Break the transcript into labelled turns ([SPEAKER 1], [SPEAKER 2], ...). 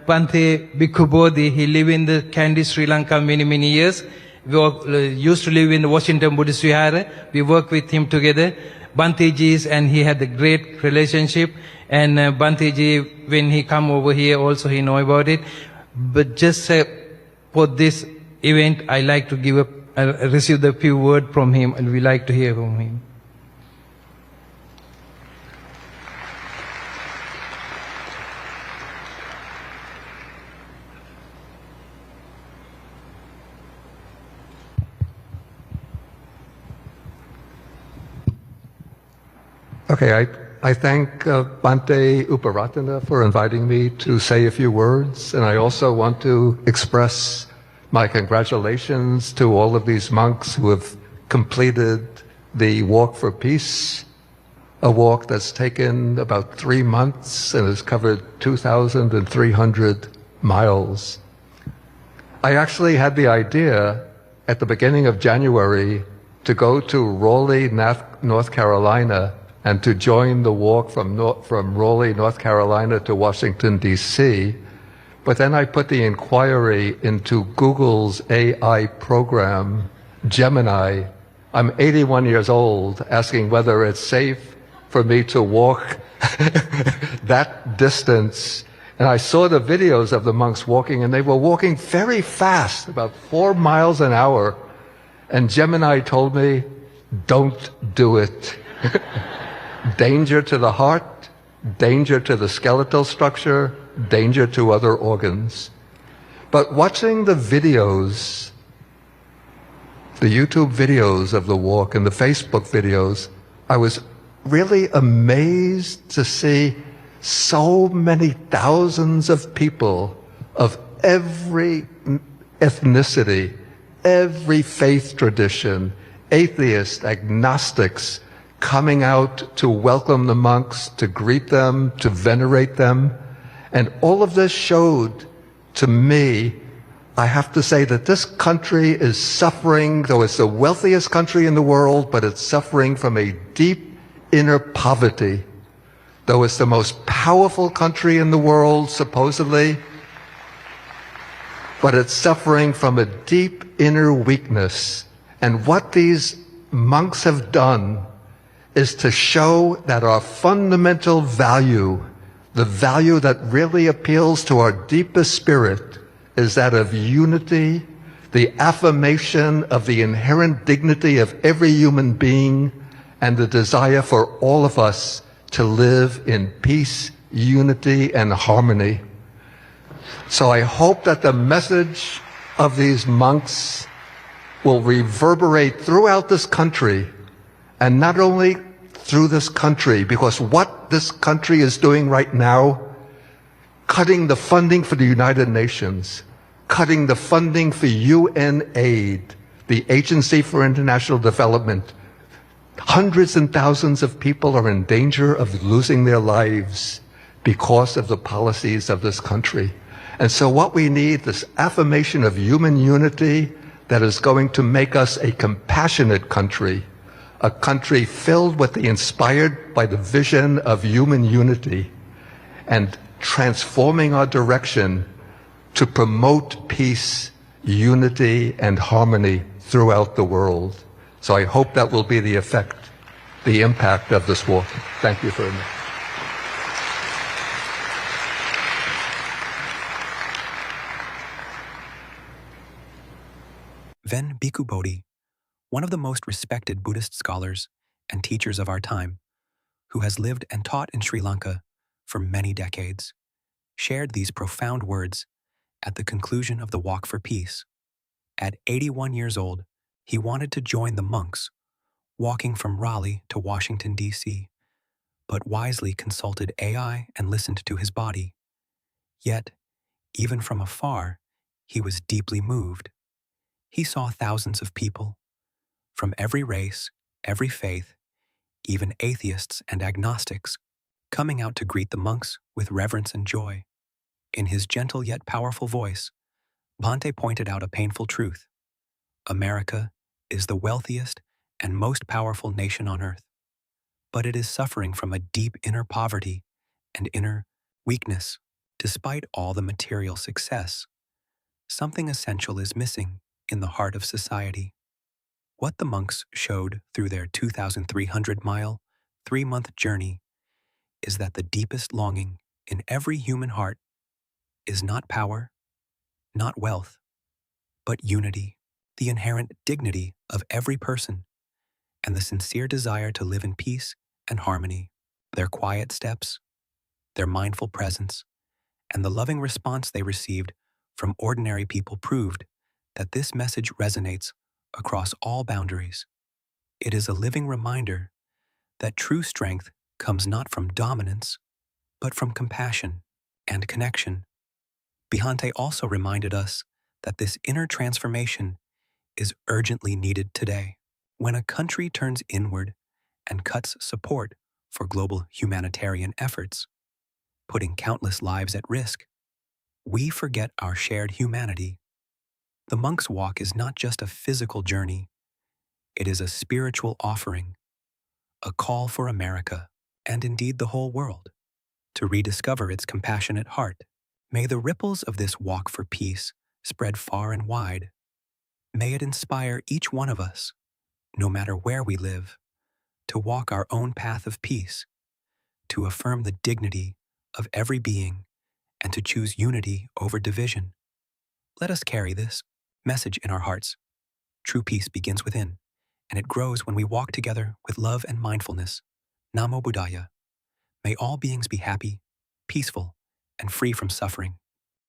[SPEAKER 1] Bhante Bhikkhu Bodhi, he lived in the Kandy, Sri Lanka many years. We used to live in the Washington Buddhist Vihara. We worked with him together. Bhante Ji's, and he had a great relationship. And Bhante Ji, when he come over here also, he know about it. But just for this event, I like to receive the few words from him, and we like to hear from him.
[SPEAKER 2] Okay, I thank Bhante Uparatana for inviting me to say a few words, and I also want to express my congratulations to all of these monks who have completed the Walk for Peace, a walk that's taken about 3 months and has covered 2,300 miles. I actually had the idea at the beginning of January to go to Raleigh, North Carolina, and to join the walk from Raleigh, North Carolina to Washington, D.C. But then I put the inquiry into Google's AI program, Gemini. I'm 81 years old, asking whether it's safe for me to walk that distance. And I saw the videos of the monks walking, and they were walking very fast, about 4 miles an hour. And Gemini told me, don't do it. Danger to the heart, danger to the skeletal structure, danger to other organs. But watching the videos, the YouTube videos of the walk and the Facebook videos, I was really amazed to see so many thousands of people of every ethnicity, every faith tradition, atheists, agnostics, coming out to welcome the monks, to greet them, to venerate them. And all of this showed to me, I have to say that this country is suffering, though it's the wealthiest country in the world, but it's suffering from a deep inner poverty. Though it's the most powerful country in the world, supposedly, but it's suffering from a deep inner weakness. And what these monks have done is to show that our fundamental value, the value that really appeals to our deepest spirit, is that of unity, the affirmation of the inherent dignity of every human being, and the desire for all of us to live in peace, unity, and harmony. So I hope that the message of these monks will reverberate throughout this country, and not only through this country, because what this country is doing right now, cutting the funding for the United Nations, cutting the funding for UN aid, the Agency for International Development, hundreds and thousands of people are in danger of losing their lives because of the policies of this country. And so what we need, this affirmation of human unity that is going to make us a compassionate country, a country filled with inspired by the vision of human unity, and transforming our direction to promote peace, unity, and harmony throughout the world. So I hope that will be the effect, the impact of this walk. Thank you very much.
[SPEAKER 3] Then Bhikkhu Bodhi, one of the most respected Buddhist scholars and teachers of our time, who has lived and taught in Sri Lanka for many decades, shared these profound words at the conclusion of the Walk for Peace. At 81 years old, he wanted to join the monks, walking from Raleigh to Washington, D.C., but wisely consulted AI and listened to his body. Yet, even from afar, he was deeply moved. He saw thousands of people, from every race, every faith, even atheists and agnostics, coming out to greet the monks with reverence and joy. In his gentle yet powerful voice, Bhante pointed out a painful truth. America is the wealthiest and most powerful nation on earth, but it is suffering from a deep inner poverty and inner weakness. Despite all the material success, something essential is missing in the heart of society. What the monks showed through their 2,300-mile, 3-month journey is that the deepest longing in every human heart is not power, not wealth, but unity, the inherent dignity of every person, and the sincere desire to live in peace and harmony. Their quiet steps, their mindful presence, and the loving response they received from ordinary people proved that this message resonates across all boundaries. It is a living reminder that true strength comes not from dominance, but from compassion and connection. Bhante also reminded us that this inner transformation is urgently needed today. When a country turns inward and cuts support for global humanitarian efforts, putting countless lives at risk, we forget our shared humanity. The monk's walk is not just a physical journey, it is a spiritual offering, a call for America, and indeed the whole world, to rediscover its compassionate heart. May the ripples of this walk for peace spread far and wide. May it inspire each one of us, no matter where we live, to walk our own path of peace, to affirm the dignity of every being, and to choose unity over division. Let us carry this message in our hearts. True peace begins within, and it grows when we walk together with love and mindfulness. Namo Buddhaya. May all beings be happy, peaceful, and free from suffering.